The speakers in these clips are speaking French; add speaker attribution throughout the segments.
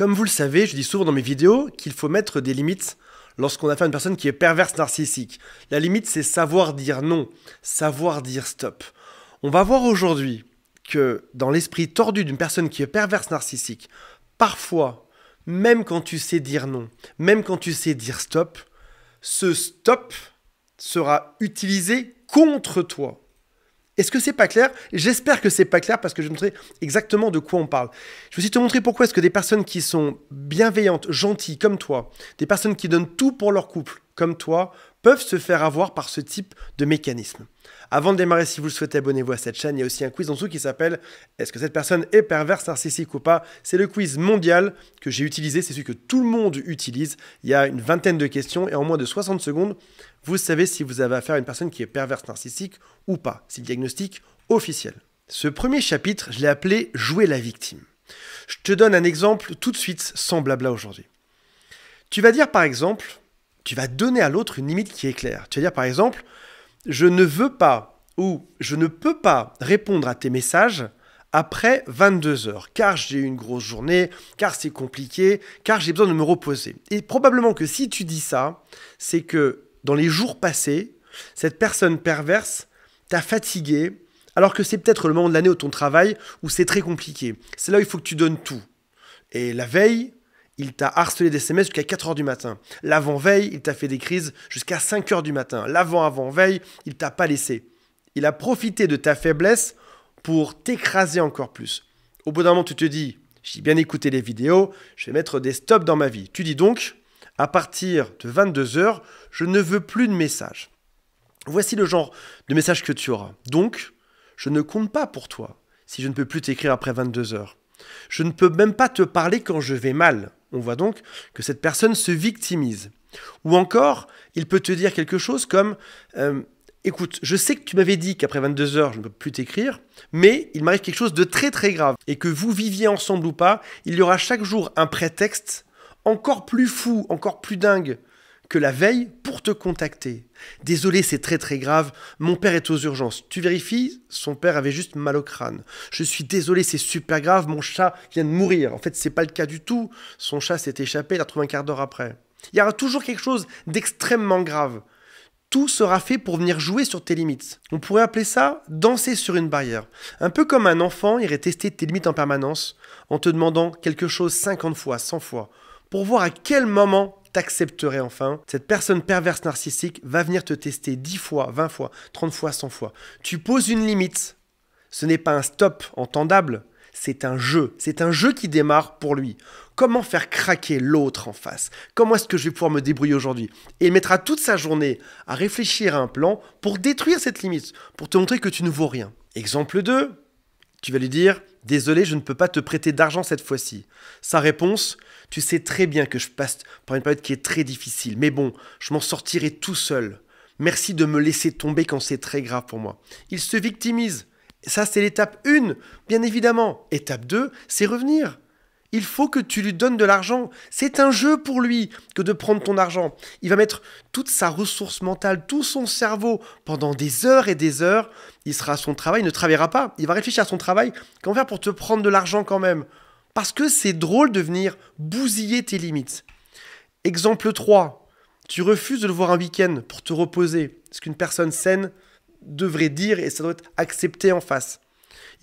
Speaker 1: Comme vous le savez, je dis souvent dans mes vidéos qu'il faut mettre des limites lorsqu'on a affaire à une personne qui est perverse narcissique. La limite, c'est savoir dire non, savoir dire stop. On va voir aujourd'hui que dans l'esprit tordu d'une personne qui est perverse narcissique, parfois, même quand tu sais dire non, même quand tu sais dire stop, ce stop sera utilisé contre toi. Est-ce que c'est pas clair? J'espère que c'est pas clair parce que je vais te montrer exactement de quoi on parle. Je vais aussi te montrer pourquoi est-ce que des personnes qui sont bienveillantes, gentilles comme toi, des personnes qui donnent tout pour leur couple comme toi, peuvent se faire avoir par ce type de mécanisme. Avant de démarrer, si vous le souhaitez, abonnez-vous à cette chaîne. Il y a aussi un quiz en dessous qui s'appelle « Est-ce que cette personne est perverse, narcissique ou pas ?» C'est le quiz mondial que j'ai utilisé, c'est celui que tout le monde utilise. Il y a une vingtaine de questions et en moins de 60 secondes, vous savez si vous avez affaire à une personne qui est perverse, narcissique ou pas. C'est le diagnostic officiel. Ce premier chapitre, je l'ai appelé « Jouer la victime ». Je te donne un exemple tout de suite, sans blabla aujourd'hui. Tu vas dire par exemple, tu vas donner à l'autre une limite qui est claire. Tu vas dire par exemple, je ne veux pas ou je ne peux pas répondre à tes messages après 22 heures, car j'ai eu une grosse journée, car c'est compliqué, car j'ai besoin de me reposer. Et probablement que si tu dis ça, c'est que dans les jours passés, cette personne perverse t'a fatigué, alors que c'est peut-être le moment de l'année où ton travail, où c'est très compliqué. C'est là où il faut que tu donnes tout. Et la veille, il t'a harcelé des SMS jusqu'à 4 heures du matin. L'avant-veille, il t'a fait des crises jusqu'à 5 heures du matin. L'avant-avant-veille, il t'a pas laissé. Il a profité de ta faiblesse pour t'écraser encore plus. Au bout d'un moment, tu te dis, j'ai bien écouté les vidéos, je vais mettre des stops dans ma vie. Tu dis donc, à partir de 22 heures, je ne veux plus de messages. Voici le genre de message que tu auras. Donc, je ne compte pas pour toi si je ne peux plus t'écrire après 22 heures. Je ne peux même pas te parler quand je vais mal. On voit donc que cette personne se victimise. Ou encore, il peut te dire quelque chose comme écoute, je sais que tu m'avais dit qu'après 22 heures, je ne peux plus t'écrire, mais il m'arrive quelque chose de très très grave. Et que vous viviez ensemble ou pas, il y aura chaque jour un prétexte encore plus fou, encore plus dingue que la veille pour te contacter. Désolé, c'est très très grave, mon père est aux urgences. Tu vérifies, son père avait juste mal au crâne. Je suis désolé, c'est super grave, mon chat vient de mourir. En fait, c'est pas le cas du tout. Son chat s'est échappé, il l'a retrouvé un quart d'heure après. Il y aura toujours quelque chose d'extrêmement grave. Tout sera fait pour venir jouer sur tes limites. On pourrait appeler ça danser sur une barrière. Un peu comme un enfant irait tester tes limites en permanence en te demandant quelque chose 50 fois, 100 fois, pour voir à quel moment t'accepterais enfin. Cette personne perverse narcissique va venir te tester 10 fois, 20 fois, 30 fois, 100 fois. Tu poses une limite. Ce n'est pas un stop entendable, c'est un jeu. C'est un jeu qui démarre pour lui. Comment faire craquer l'autre en face? Comment est-ce que je vais pouvoir me débrouiller aujourd'hui? Et il mettra toute sa journée à réfléchir à un plan pour détruire cette limite, pour te montrer que tu ne vaux rien. Exemple 2, tu vas lui dire « Désolé, je ne peux pas te prêter d'argent cette fois-ci. » Sa réponse « Tu sais très bien que je passe par une période qui est très difficile, mais bon, je m'en sortirai tout seul. Merci de me laisser tomber quand c'est très grave pour moi. » Il se victimise. Ça, c'est l'étape 1, bien évidemment. Étape 2, c'est revenir. Il faut que tu lui donnes de l'argent. C'est un jeu pour lui que de prendre ton argent. Il va mettre toute sa ressource mentale, tout son cerveau pendant des heures et des heures. Il sera à son travail, il ne travaillera pas. Il va réfléchir à son travail. Comment faire pour te prendre de l'argent quand même? Parce que c'est drôle de venir bousiller tes limites. Exemple 3. Tu refuses de le voir un week-end pour te reposer. Ce qu'une personne saine devrait dire et ça doit être accepté en face.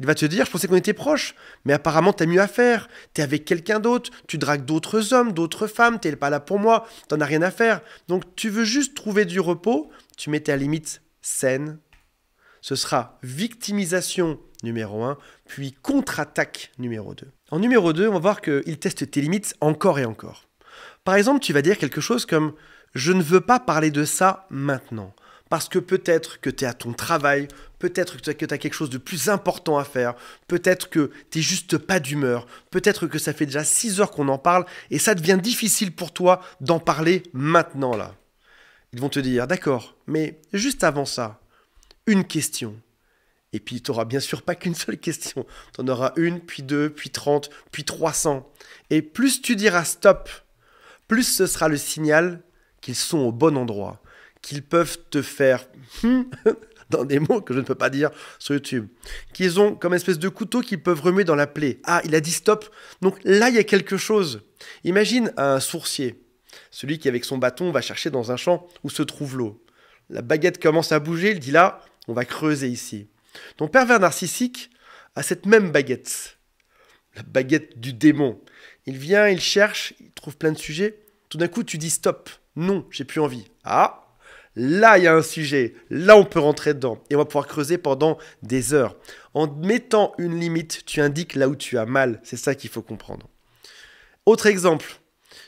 Speaker 1: Il va te dire, je pensais qu'on était proches, mais apparemment t'as mieux à faire. T'es avec quelqu'un d'autre, tu dragues d'autres hommes, d'autres femmes, t'es pas là pour moi, t'en as rien à faire. Donc tu veux juste trouver du repos, tu mets ta limite saine. Ce sera victimisation numéro 1, puis contre-attaque numéro 2. En numéro 2, on va voir qu'il teste tes limites encore et encore. Par exemple, tu vas dire quelque chose comme « Je ne veux pas parler de ça maintenant ». Parce que peut-être que tu es à ton travail, peut-être que tu as quelque chose de plus important à faire, peut-être que tu n'es juste pas d'humeur, peut-être que ça fait déjà 6 heures qu'on en parle et ça devient difficile pour toi d'en parler maintenant là. Ils vont te dire, d'accord, mais juste avant ça, une question. Et puis tu n'auras bien sûr pas qu'une seule question. Tu en auras une, puis 2, puis 30, puis 300. Et plus tu diras stop, plus ce sera le signal qu'ils sont au bon endroit. Qu'ils peuvent te faire dans des mots que je ne peux pas dire sur YouTube, qu'ils ont comme espèce de couteau qu'ils peuvent remuer dans la plaie. Ah, il a dit stop, donc là, il y a quelque chose. Imagine un sourcier, celui qui avec son bâton va chercher dans un champ où se trouve l'eau. La baguette commence à bouger, il dit là, on va creuser ici. Ton pervers narcissique a cette même baguette, la baguette du démon. Il vient, il cherche, il trouve plein de sujets. Tout d'un coup, tu dis stop, non, j'ai plus envie. Ah, là, il y a un sujet, là, on peut rentrer dedans. Et on va pouvoir creuser pendant des heures. En mettant une limite, tu indiques là où tu as mal. C'est ça qu'il faut comprendre. Autre exemple,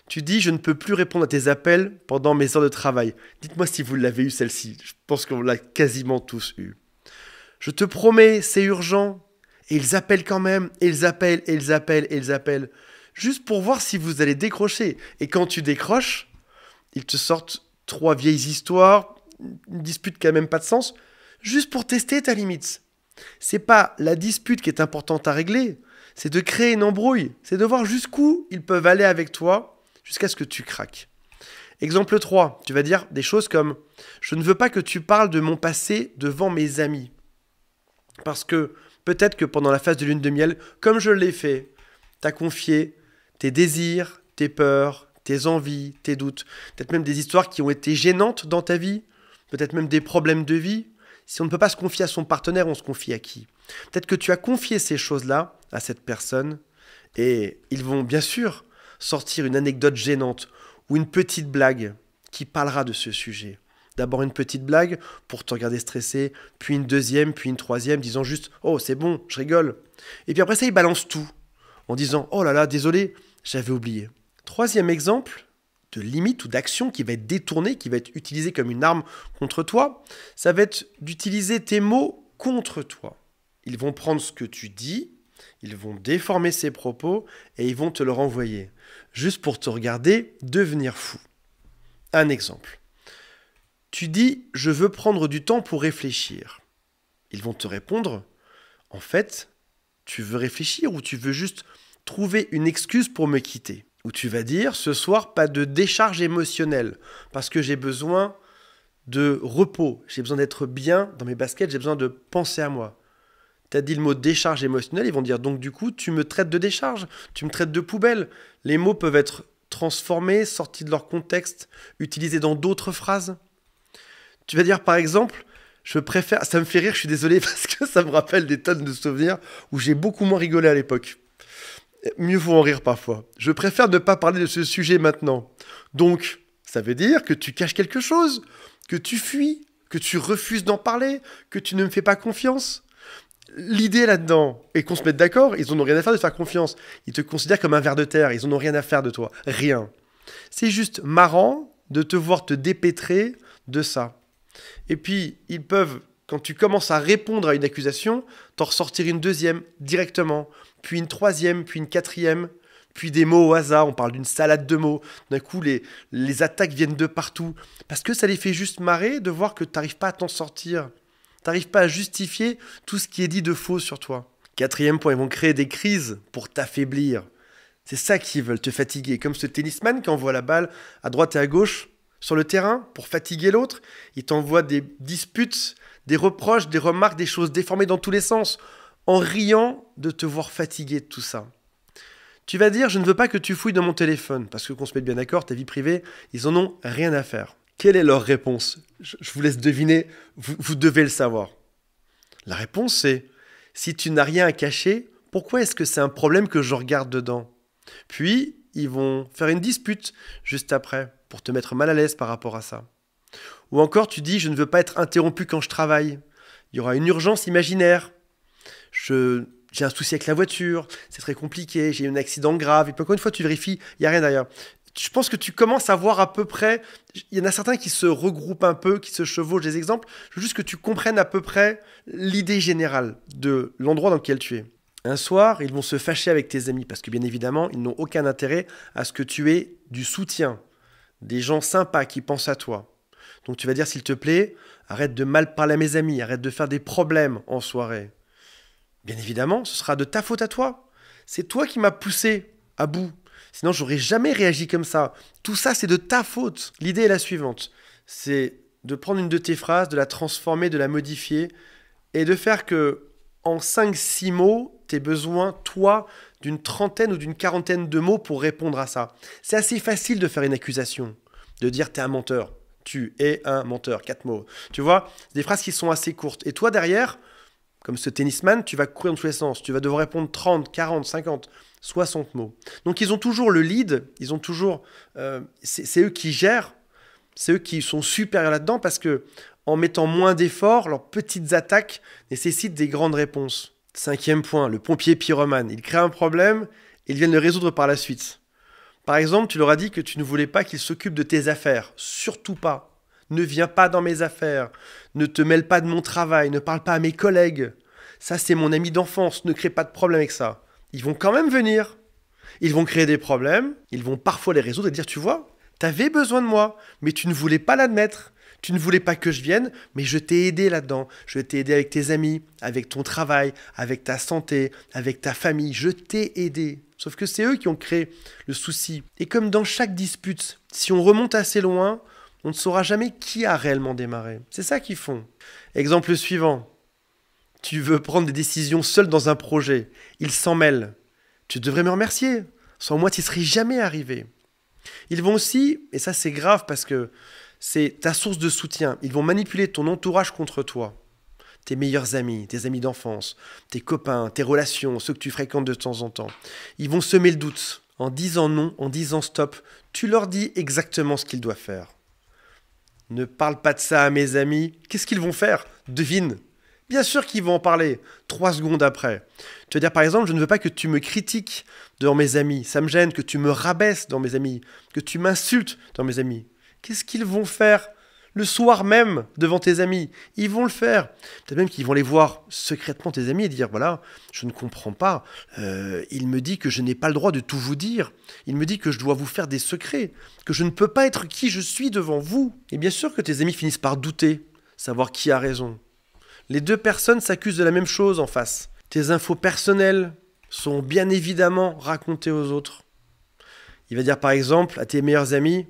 Speaker 1: tu dis je ne peux plus répondre à tes appels pendant mes heures de travail. Dites-moi si vous l'avez eu celle-ci. Je pense qu'on l'a quasiment tous eu. Je te promets, c'est urgent. Et ils appellent quand même, et ils appellent, et ils appellent, et ils appellent. Juste pour voir si vous allez décrocher. Et quand tu décroches, ils te sortent 3 vieilles histoires, une dispute qui n'a même pas de sens, juste pour tester ta limite. C'est pas la dispute qui est importante à régler, c'est de créer une embrouille, c'est de voir jusqu'où ils peuvent aller avec toi, jusqu'à ce que tu craques. Exemple 3, tu vas dire des choses comme « Je ne veux pas que tu parles de mon passé devant mes amis. » Parce que peut-être que pendant la phase de lune de miel, comme je l'ai fait, t'as confié tes désirs, tes peurs, tes envies, tes doutes, peut-être même des histoires qui ont été gênantes dans ta vie, peut-être même des problèmes de vie. Si on ne peut pas se confier à son partenaire, on se confie à qui? Peut-être que tu as confié ces choses-là à cette personne et ils vont bien sûr sortir une anecdote gênante ou une petite blague qui parlera de ce sujet. D'abord une petite blague pour te regarder stressé, puis une deuxième, puis une troisième, disant juste « Oh, c'est bon, je rigole ». Et puis après ça, ils balancent tout en disant « Oh là là, désolé, j'avais oublié ». Troisième exemple de limite ou d'action qui va être détournée, qui va être utilisée comme une arme contre toi, ça va être d'utiliser tes mots contre toi. Ils vont prendre ce que tu dis, ils vont déformer ses propos et ils vont te le renvoyer, juste pour te regarder devenir fou. Un exemple. Tu dis « Je veux prendre du temps pour réfléchir ». Ils vont te répondre « En fait, tu veux réfléchir ou tu veux juste trouver une excuse pour me quitter ?» Ou tu vas dire « Ce soir, pas de décharge émotionnelle parce que j'ai besoin de repos, j'ai besoin d'être bien dans mes baskets, j'ai besoin de penser à moi. » Tu as dit le mot décharge émotionnelle, ils vont dire donc du coup, tu me traites de décharge, tu me traites de poubelle. Les mots peuvent être transformés, sortis de leur contexte, utilisés dans d'autres phrases. Tu vas dire par exemple, je préfère, ça me fait rire, je suis désolé parce que ça me rappelle des tonnes de souvenirs où j'ai beaucoup moins rigolé à l'époque. Mieux vaut en rire parfois. Je préfère ne pas parler de ce sujet maintenant. Donc, ça veut dire que tu caches quelque chose, que tu fuis, que tu refuses d'en parler, que tu ne me fais pas confiance. L'idée là-dedans est qu'on se mette d'accord, ils n'en ont rien à faire de te faire confiance. Ils te considèrent comme un ver de terre, ils n'en ont rien à faire de toi. Rien. C'est juste marrant de te voir te dépêtrer de ça. Et puis, ils peuvent, quand tu commences à répondre à une accusation, t'en ressortir une deuxième directement, puis une troisième, puis une quatrième, puis des mots au hasard, on parle d'une salade de mots. D'un coup, les attaques viennent de partout. Parce que ça les fait juste marrer de voir que tu n'arrives pas à t'en sortir. Tu n'arrives pas à justifier tout ce qui est dit de faux sur toi. Quatrième point, ils vont créer des crises pour t'affaiblir. C'est ça qu'ils veulent, te fatiguer. Comme ce tennisman qui envoie la balle à droite et à gauche sur le terrain pour fatiguer l'autre. Il t'envoie des disputes, des reproches, des remarques, des choses déformées dans tous les sens, en riant de te voir fatigué de tout ça. Tu vas dire, je ne veux pas que tu fouilles dans mon téléphone, parce que qu'on se mette bien d'accord, ta vie privée, ils en ont rien à faire. Quelle est leur réponse? Je vous laisse deviner, vous devez le savoir. La réponse c'est, si tu n'as rien à cacher, pourquoi est-ce que c'est un problème que je regarde dedans? Puis, ils vont faire une dispute juste après, pour te mettre mal à l'aise par rapport à ça. Ou encore, tu dis, je ne veux pas être interrompu quand je travaille. Il y aura une urgence imaginaire. J'ai un souci avec la voiture, c'est très compliqué, j'ai eu un accident grave. Et puis encore une fois, tu vérifies, il n'y a rien derrière. Je pense que tu commences à voir à peu près, il y en a certains qui se regroupent un peu, qui se chevauchent des exemples. Je veux juste que tu comprennes à peu près l'idée générale de l'endroit dans lequel tu es. Un soir, ils vont se fâcher avec tes amis parce que bien évidemment, ils n'ont aucun intérêt à ce que tu aies du soutien, des gens sympas qui pensent à toi. Donc tu vas dire, s'il te plaît, arrête de mal parler à mes amis, arrête de faire des problèmes en soirée. Bien évidemment, ce sera de ta faute à toi. C'est toi qui m'as poussé à bout. Sinon, j'aurais jamais réagi comme ça. Tout ça, c'est de ta faute. L'idée est la suivante. C'est de prendre une de tes phrases, de la transformer, de la modifier et de faire que, en 5-6 mots, tes besoins, toi, d'une trentaine ou d'une quarantaine de mots pour répondre à ça. C'est assez facile de faire une accusation, de dire t'es un menteur. Tu es un menteur, 4 mots. Tu vois, c'est des phrases qui sont assez courtes. Et toi, derrière, comme ce tennisman, tu vas courir dans tous les sens. Tu vas devoir répondre 30, 40, 50, 60 mots. Donc, ils ont toujours le lead. Ils ont toujours... c'est eux qui gèrent. C'est eux qui sont supérieurs là-dedans parce que en mettant moins d'efforts, leurs petites attaques nécessitent des grandes réponses. 5e point, le pompier pyromane. Il crée un problème et ils viennent le résoudre par la suite. Par exemple, tu leur as dit que tu ne voulais pas qu'ils s'occupent de tes affaires. Surtout pas. Ne viens pas dans mes affaires. Ne te mêle pas de mon travail. Ne parle pas à mes collègues. Ça, c'est mon ami d'enfance. Ne crée pas de problème avec ça. Ils vont quand même venir. Ils vont créer des problèmes. Ils vont parfois les résoudre et dire, tu vois, t'avais besoin de moi, mais tu ne voulais pas l'admettre. Tu ne voulais pas que je vienne, mais je t'ai aidé là-dedans. Je t'ai aidé avec tes amis, avec ton travail, avec ta santé, avec ta famille. Je t'ai aidé. Sauf que c'est eux qui ont créé le souci. Et comme dans chaque dispute, si on remonte assez loin, on ne saura jamais qui a réellement démarré. C'est ça qu'ils font. Exemple suivant. Tu veux prendre des décisions seul dans un projet. Ils s'en mêlent. Tu devrais me remercier. Sans moi, tu n'y serais jamais arrivé. Ils vont aussi, et ça c'est grave parce que c'est ta source de soutien, ils vont manipuler ton entourage contre toi. Tes meilleurs amis, tes amis d'enfance, tes copains, tes relations, ceux que tu fréquentes de temps en temps. Ils vont semer le doute. En disant non, en disant stop, tu leur dis exactement ce qu'ils doivent faire. Ne parle pas de ça à mes amis. Qu'est-ce qu'ils vont faire? Devine. Bien sûr qu'ils vont en parler 3 secondes après. Tu vas dire par exemple, je ne veux pas que tu me critiques devant mes amis. Ça me gêne que tu me rabaisses dans mes amis, que tu m'insultes dans mes amis. Qu'est-ce qu'ils vont faire le soir même devant tes amis? Ils vont le faire. Peut-être même qu'ils vont les voir secrètement tes amis et dire, voilà, je ne comprends pas. Il me dit que je n'ai pas le droit de tout vous dire. Il me dit que je dois vous faire des secrets, que je ne peux pas être qui je suis devant vous. Et bien sûr que tes amis finissent par douter, savoir qui a raison. Les 2 personnes s'accusent de la même chose en face. Tes infos personnelles sont bien évidemment racontées aux autres. Il va dire par exemple à tes meilleurs amis,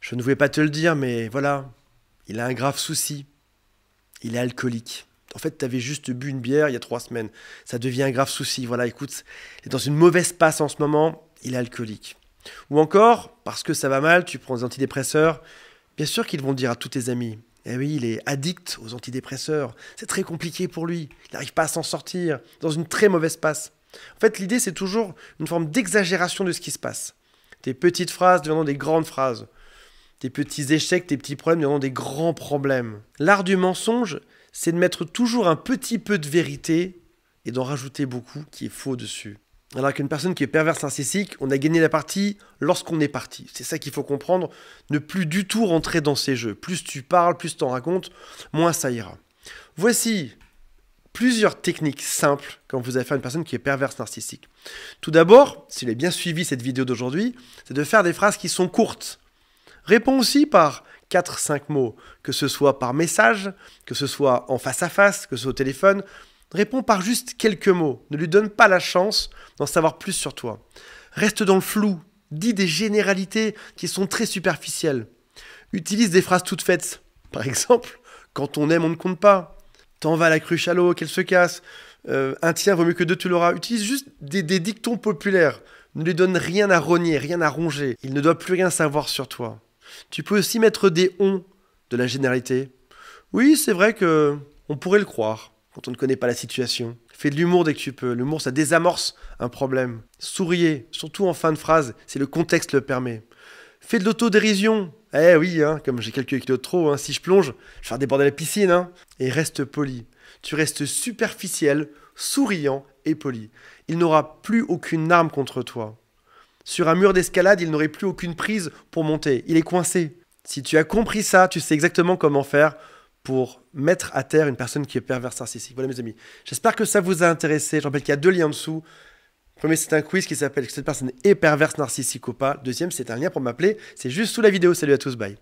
Speaker 1: je ne voulais pas te le dire, mais voilà, il a un grave souci. Il est alcoolique. En fait, tu avais juste bu une bière il y a 3 semaines. Ça devient un grave souci. Voilà, écoute, il est dans une mauvaise passe en ce moment, il est alcoolique. Ou encore, parce que ça va mal, tu prends des antidépresseurs. Bien sûr qu'ils vont le dire à tous tes amis. Eh oui, il est addict aux antidépresseurs. C'est très compliqué pour lui. Il n'arrive pas à s'en sortir. Dans une très mauvaise passe. En fait, l'idée, c'est toujours une forme d'exagération de ce qui se passe. Tes petites phrases deviendront des grandes phrases. Tes petits échecs, tes petits problèmes deviendront des grands problèmes. L'art du mensonge, c'est de mettre toujours un petit peu de vérité et d'en rajouter beaucoup qui est faux dessus. Alors qu'une personne qui est perverse narcissique, on a gagné la partie lorsqu'on est parti. C'est ça qu'il faut comprendre, ne plus du tout rentrer dans ces jeux. Plus tu parles, plus tu en racontes, moins ça ira. Voici plusieurs techniques simples quand vous avez affaire à une personne qui est perverse narcissique. Tout d'abord, s'il a bien suivi cette vidéo d'aujourd'hui, c'est de faire des phrases qui sont courtes. Réponds aussi par 4-5 mots, que ce soit par message, que ce soit en face à face, que ce soit au téléphone. Réponds par juste quelques mots. Ne lui donne pas la chance d'en savoir plus sur toi. Reste dans le flou. Dis des généralités qui sont très superficielles. Utilise des phrases toutes faites. Par exemple, quand on aime, on ne compte pas. T'en vas à la cruche à l'eau, qu'elle se casse. Un tien vaut mieux que 2, tu l'auras. Utilise juste des dictons populaires. Ne lui donne rien à rogner, rien à ronger. Il ne doit plus rien savoir sur toi. Tu peux aussi mettre des « on » de la généralité. Oui, c'est vrai que on pourrait le croire quand on ne connaît pas la situation. Fais de l'humour dès que tu peux. L'humour, ça désamorce un problème. Souriez, surtout en fin de phrase, si le contexte le permet. Fais de l'autodérision. Eh oui, comme j'ai quelques kilos de trop, si je plonge, je vais faire déborder la piscine. Et reste poli. Tu restes superficiel, souriant et poli. Il n'aura plus aucune arme contre toi. Sur un mur d'escalade, il n'aurait plus aucune prise pour monter. Il est coincé. Si tu as compris ça, tu sais exactement comment faire pour mettre à terre une personne qui est perverse narcissique. Voilà mes amis. J'espère que ça vous a intéressé. Je rappelle qu'il y a 2 liens en dessous. Le premier, c'est un quiz qui s'appelle « Cette personne est perverse narcissique ou pas ?» Le deuxième, c'est un lien pour m'appeler. C'est juste sous la vidéo. Salut à tous, bye.